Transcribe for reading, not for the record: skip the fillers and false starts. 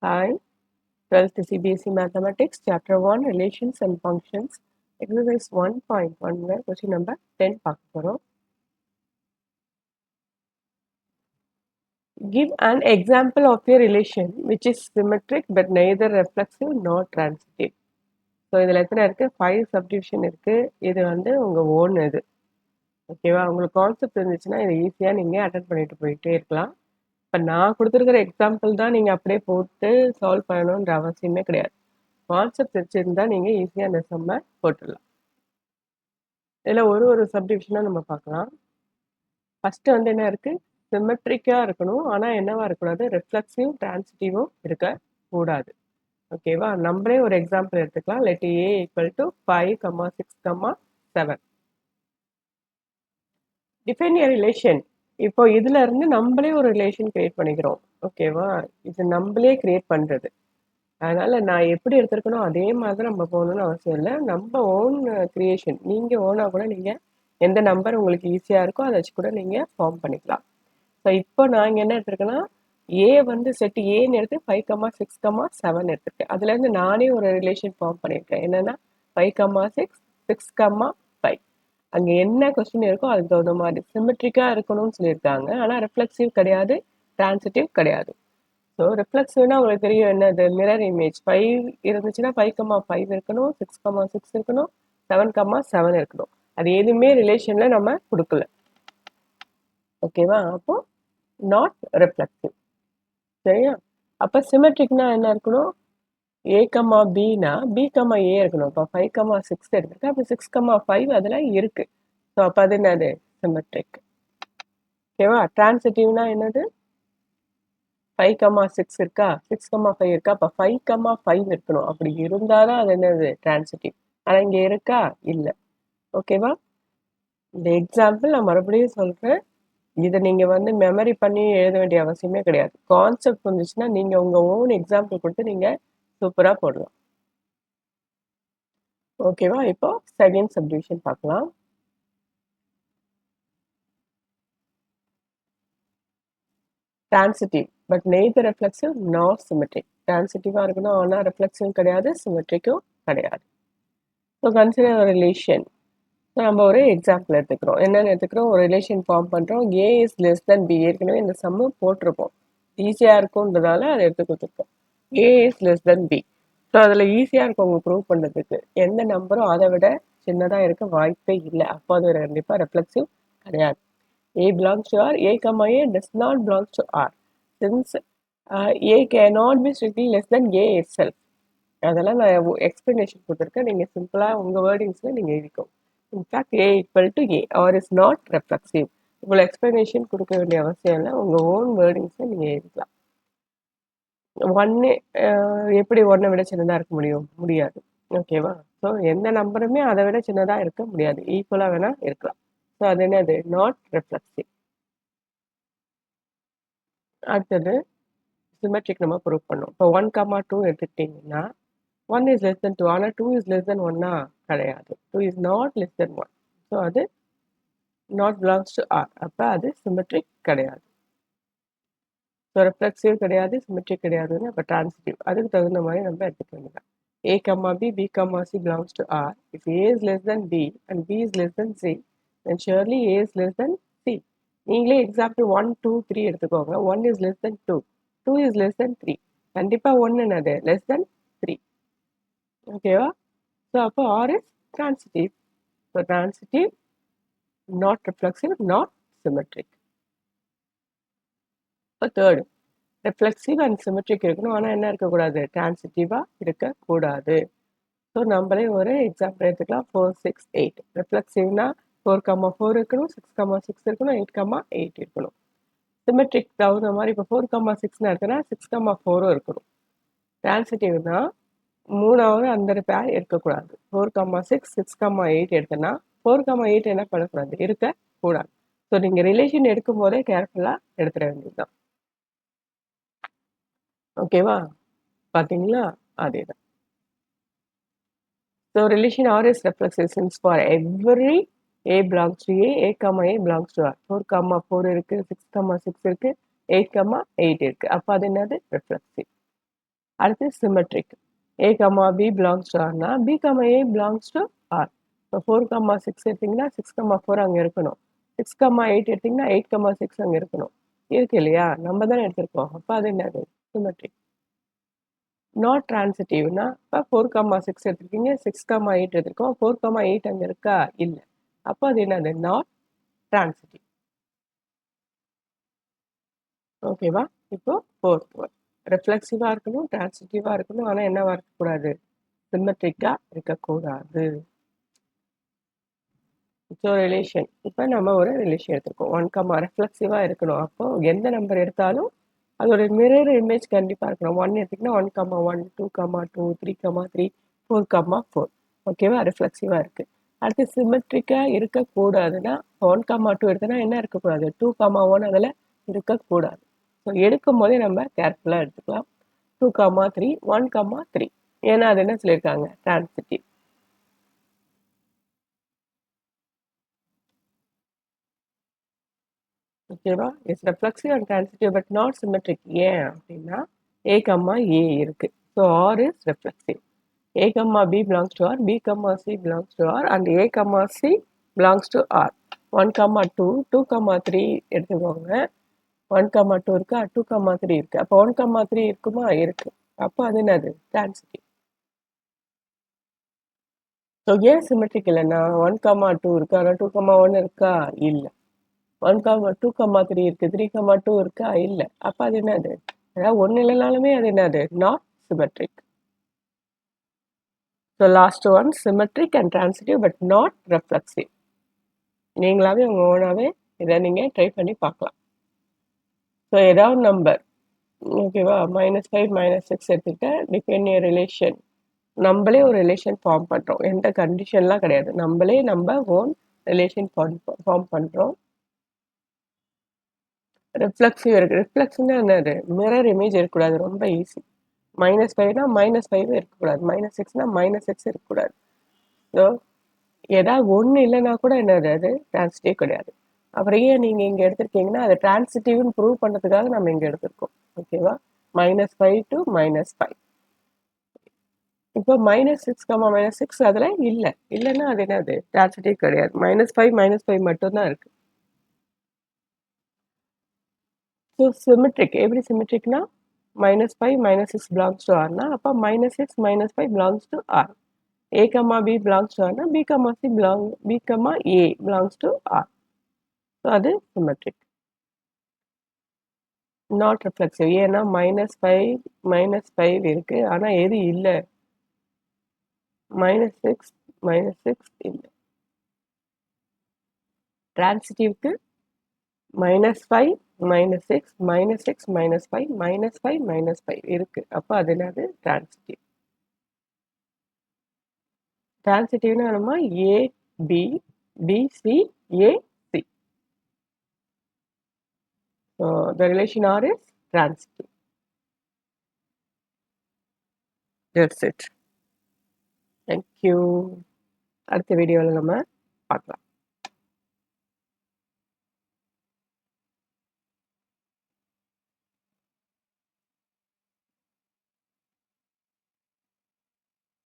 Hi, 12th CBSE Mathematics, Chapter 1, Relations and Functions, Exercise 1.1, question number 10 பார்க்க போறோம். Give an example of a relation which is symmetric but neither reflexive nor transitive. So இதில் எத்தனை இருக்குது? 5 subdivision இருக்குது. இது வந்து உங்கள் ஓன் இது. ஓகேவா? உங்களுக்கு கான்செப்ட் இருந்துச்சுன்னா இதை ஈஸியாக நீங்கள் அட்டன் பண்ணிட்டு போயிட்டே இருக்கலாம். இப்போ நான் கொடுத்துருக்கிற எக்ஸாம்பிள் தான் நீங்கள் அப்படியே போட்டு சால்வ் பண்ணணுன்ற அவசியமே கிடையாது. கான்செப்ட் வச்சுருந்தா நீங்கள் ஈஸியாக அந்த சம்மை போட்டுடலாம். இதில் ஒரு சப்டிவிஷனாக நம்ம பார்க்கலாம். ஃபஸ்ட்டு வந்து என்ன இருக்குது? சிமெட்ரிக்காக இருக்கணும். ஆனால் என்னவா இருக்கக்கூடாது? ரிஃப்ளெக்சிவ் டிரான்சிட்டிவும் இருக்கக்கூடாது. ஓகேவா? நம்மளே ஒரு எக்ஸாம்பிள் எடுத்துக்கலாம். Let A equal to 5, 6, 7. Define a relation. இப்போ இதுல இருந்து நம்மளே ஒரு ரிலேஷன் கிரியேட் பண்ணிக்கிறோம். ஓகேவா? இது நம்மளே கிரியேட் பண்ணுறது. அதனால நான் எப்படி எடுத்திருக்கணும் அதே மாதிரி நம்ம போகணும்னு அவசியம் இல்லை. நம்ம ஓன் கிரியேஷன். நீங்கள் ஓனாக கூட நீங்கள் எந்த நம்பர் உங்களுக்கு ஈஸியாக இருக்கோ அதை வச்சு கூட நீங்கள் ஃபார்ம் பண்ணிக்கலாம். ஸோ இப்போ நான் இங்கே என்ன எடுத்திருக்கேன்னா ஏ வந்து செட் ஏன்னு எடுத்து 5, 6, 7 எடுத்திருக்கேன். அதுலேருந்து நானே ஒரு ரிலேஷன் ஃபார்ம் பண்ணியிருக்கேன். என்னென்னா 5, 6, 6, 5. அங்கே என்ன கொஸ்டின் இருக்கோ அதுக்கு தகுந்த மாதிரி சிமெட்ரிக்காக இருக்கணும்னு சொல்லியிருக்காங்க. ஆனால் ரிஃப்ளெக்சிவ் கிடையாது, டிரான்சிட்டிவ் கிடையாது. ஸோ ரிஃப்ளெக்சிவ்னா உங்களுக்கு தெரியும் என்னது? Mirror image. 5 இருந்துச்சுன்னா 5, 5 இருக்கணும், 6, 6 இருக்கணும், 7, 7 இருக்கணும். அது எதுவுமே ரிலேஷனில் நம்ம கொடுக்கல. ஓகேவா? அப்போ நாட் ரிஃப்ளெக்சிவ். சரியா? அப்போ சிமெட்ரிக்னா என்ன இருக்கணும்? ஏ கமா பினா பி கமா ஏ இருக்கணும். இப்போ 5, 6 எடுத்துருக்கு. அப்போ 6, 5 அதில் இருக்குது. ஸோ அப்போ அது என்னது? சிமெட்ரிக். ஓகேவா? டிரான்சிட்டிவ்னா என்னது? 5, 6 இருக்கா? 6, 5 இருக்கா? அப்போ 5, 5 இருக்கணும். அப்படி இருந்தால் தான் அது என்னது? டிரான்சிட்டிவ். ஆனால் இங்கே இருக்கா? இல்லை. ஓகேவா? இந்த எக்ஸாம்பிள் நான் மறுபடியும் சொல்கிறேன். இதை நீங்கள் வந்து மெமரி பண்ணி எழுத வேண்டிய அவசியமே கிடையாது. கான்செப்ட் வந்துச்சுன்னா நீங்கள் உங்கள் ஓன் எக்ஸாம்பிள் கொடுத்து நீங்கள் சூப்பராக போடலாம். ஓகேவா? இப்போ செகண்ட் சப்டிவிஷன் பார்க்கலாம். டிரான்சிட்டிவ் பட் நெய்தர் ரெஃப்ளெக்சிவ் நார் சிமெட்ரிக். டிரான்சிட்டிவாக இருக்கணும், ஆனால் ரெஃப்ளெக்சிவ் கிடையாது, சிமெட்ரிக்கும் கிடையாது. ஸோ கன்சிடர் ஒரு ரிலேஷன். ஸோ நம்ம ஒரு எக்ஸாம்பிள் எடுத்துக்கிறோம். என்னென்னு எடுத்துக்கிறோம்? ஒரு ரிலேஷன் ஃபார்ம் பண்ணுறோம். A is less then B. ஏற்கனவே இந்த சம்மு போட்டிருப்போம். ஈஸியாக இருக்கும்ன்றதால அதை எடுத்து கொடுத்துருப்போம். A is less then B. So அதில் ஈஸியாக இருக்கும் அவங்க ப்ரூவ் பண்ணுறதுக்கு. எந்த நம்பரும் அதை விட சின்னதாக இருக்க வாய்ப்பே இல்லை. அப்போ அது கண்டிப்பாக ரெஃப்ளெக்சிவ் கிடையாது. A belongs to R, A comma A does not belong to R. Since A cannot be strictly less than A itself. அதெல்லாம் நான் எக்ஸ்பிளனேஷன் கொடுத்துருக்கேன். நீங்கள் சிம்பிளாக உங்கள் வேர்டிங்ஸில் நீங்கள் எழுதிக்கோ. In fact A equal to A or is not reflexive. இவ்வளோ எக்ஸ்பிளனேஷன் கொடுக்க வேண்டிய அவசியம் இல்லை. உங்கள் ஓன் வேர்டிங்ஸில் நீங்கள் எழுதிக்கலாம். ஒன்று எப்படி ஒன்றை விட சின்னதாக இருக்க முடியாது. ஓகேவா? ஸோ எந்த நம்பருமே அதை விட சின்னதாக இருக்க முடியாது. ஈக்குவலாக வேணால் இருக்கலாம். ஸோ அது என்னது? Not reflexive. அடுத்தது சிமெட்ரிக் நம்ம ப்ரூவ் பண்ணோம். இப்போ 1, 2 எடுத்துக்கிட்டிங்கன்னா 1 இஸ் லெஸ் தென் 2. ஆனால் 2 இஸ் லெஸ் தென் 1 கிடையாது. 2 is not less than 1. So அது நாட் பிலாங்ஸ் டு ஆர். அப்போ அது சிமெட்ரிக் கிடையாது. ஸோ ரெஃப்ளெக்சிவ் கிடையாது, சிமெட்ரிக் கிடையாதுன்னு அப்போ டிரான்சிட்டிவ். அதுக்கு தகுந்த மாதிரி நம்ம எடுத்துக்க வேண்டியதான். A, B, B, C belongs to R. If A is less than B and B is less than C, then surely A is less than C. நீங்களே எக்ஸாம்பிள் 1, 2, 3 எடுத்துக்கோங்க. 1 is less than 2. 2 is less than 3. கண்டிப்பாக 1 என்னது? less than 3. ஓகேவா? So அப்போ R is transitive. So transitive, not reflexive, not symmetric. இப்போ third, reflexive and symmetric இருக்கணும். ஆனால் என்ன இருக்கக்கூடாது? டிரான்சிட்டிவாக இருக்கக்கூடாது. ஸோ நம்மளே ஒரு எக்ஸாம்பிள் எடுத்துக்கலாம். 4, 6, 8. ரெஃப்ளெக்சிவ்னா 4, 4 இருக்கணும், 6, 6 இருக்கணும், 8, 8 இருக்கணும். சிமெட்ரிக் தகுந்த மாதிரி இப்போ 4, 6 இருக்குன்னா 6, 4 இருக்கணும். டிரான்சிட்டிவ்னா மூணாவது அந்த பேர் இருக்கக்கூடாது. 4, 6, 6, 8 எடுத்தோன்னா 4, 8 என்ன பண்ணக்கூடாது? இருக்கக்கூடாது. ஸோ நீங்கள் ரிலேஷன் எடுக்கும் போதே கேர்ஃபுல்லாக எடுத்துட வேண்டியதுதான். ஓகேவா? பார்த்தீங்களா? அதே தான். So relation R is reflexive since for every A belongs to A comma A belongs to R. 4, 4 இருக்குது, 6, 6 இருக்குது, 8, 8 இருக்குது. அப்போ அது என்னது? ரெஃப்ளெக்சிவ். அடுத்து symmetric. A, B belongs to Rனா B, A belongs to R. இப்போ 4, 6 எடுத்தீங்கன்னா 6, 4 அங்கே இருக்கணும். 6, 8 எடுத்தீங்கன்னா 8, 6 அங்கே இருக்கணும். இருக்கு இல்லையா? நம்ம தானே எடுத்திருக்கோம். அப்போ அது என்னது? சிமெட்ரிக். நாட் டிரான்சிட்டிவ்னா இப்போ 4, 6 எடுத்திருக்கீங்க 6, 8 எடுத்திருக்கோம் 4, 8 அங்கே இருக்கா? இல்லை. அப்போ அது என்னது? Not transitive. ஓகேவா? இப்போ ஃபோர்த் ஒன். ரிஃப்ளெக்சிவாக இருக்கணும், டிரான்சிட்டிவாக இருக்கணும், ஆனால் என்னவா இருக்கக்கூடாது? சிமெட்ரிக்காக இருக்கக்கூடாது. So relation. இப்போ நம்ம ஒரு ரிலேஷன் எடுத்திருக்கோம். 1, ரிஃப்ளெக்சிவாக இருக்கணும். அப்போ எந்த நம்பர் எடுத்தாலும் அதோட மிரர் இமேஜ் கண்டிப்பாக இருக்கணும். 1 எடுத்திங்கன்னா 1, 1, 2, 2, 3, 3, 4, ஓகேவா? ரிஃப்ளெக்சிவாக இருக்குது. அடுத்து சிமெட்ரிக்காக இருக்கக்கூடாதுன்னா 1, 2 எடுத்தோன்னா என்ன இருக்கக்கூடாது? 2, 1 அதில் இருக்கக்கூடாது. ஸோ எடுக்கும் போதே நம்ம கேர்ஃபுல்லாக எடுத்துக்கலாம். 2, 3, 1, 3. ஏன்னா அது என்ன சொல்லியிருக்காங்க? டிரான்சிட்டிவ். ஓகேவா? It's reflexive and transitive but not symmetric. ஏன் அப்படின்னா A, A இருக்கு. So R is reflexive. A, B belongs to R, B, C belongs to R and A, C belongs to R. 1, 2, 2, 3 எடுத்துக்கோங்க. 1, 2 இருக்கா? 2, 3 இருக்கு. அப்போ 1, 3 இருக்குமா? இருக்கு. அப்போ அது என்னது? டிரான்சிட்டிவ். ஸோ ஏன் சிமெட்ரிக் இல்லைன்னா 1, 2 இருக்கா? ஆனால் 2, 1 இருக்கா? இல்லை. 1, 2, 3 இருக்கு. 3, 2 இருக்கா? இல்லை. அப்போ அது என்னது? அதாவது ஒன்று இல்லைனாலுமே அது என்னது? Not symmetric. So last one symmetric and transitive but not reflexive. நீங்களாவே உங்கள் ஓனாகவே இதை நீங்கள் ட்ரை பண்ணி பார்க்கலாம். ஸோ ஏதாவது நம்பர் ஓகேவா? -5, -6 எடுத்துக்கிட்ட டிபெண்ட் ரிலேஷன். நம்மளே ஒரு ரிலேஷன் ஃபார்ம் பண்ணுறோம். எந்த கண்டிஷன்லாம் கிடையாது. நம்மளே நம்ம ஓன் ரிலேஷன் ஃபார்ம் பண்ணுறோம். ரிஃப்ளெக்சிவ் இருக்குது. ரிஃப்ளெக்ஷன்னா என்னது? மிரர் இமேஜ் இருக்கக்கூடாது. ரொம்ப ஈஸி. -5னா -5 இருக்கக்கூடாது. -6னா -6 இருக்கக்கூடாது. ஸோ ஏதாவது ஒன்று இல்லைன்னா கூட என்னது? அது டிரான்சிட்டிவ் கிடையாது. அப்புறம் ஏன் நீங்கள் இங்கே எடுத்திருக்கீங்கன்னா அது டிரான்சிட்டிவ்னு ப்ரூவ் பண்ணுறதுக்காக நம்ம இங்கே எடுத்திருக்கோம். ஓகேவா? -5 to -5. இப்போ -6, -6 அதில் இல்லை. இல்லைன்னா அது என்னது? டிரான்சிட்டிவ் கிடையாது. -5, -5 மட்டும்தான் இருக்கு. So symmetric. எப்படி சிமெட்ரிக்னா -5, -6 belongs to Rனா அப்போ -6, -5 belongs to R. A, B belongs to Rனா B, A belongs to R. So அது சிமெட்ரிக். Not reflexive. ஏன்னா -5 இருக்கு. ஆனால் எது இல்லை? -6 இல்லை. டிரான்சிட்டிவ்க்கு -5, -6, -6, -5, -5, -5 இருக்கு. அப்போ அது என்னது? டிரான்சிட்டிவ். டிரான்சிட்டிவ்னா நம்ம A, B, B, C, A, C. So the relation R is transitive. That's it. Thank you. அடுத்த வீடியோவில் நம்ம பார்க்கலாம்.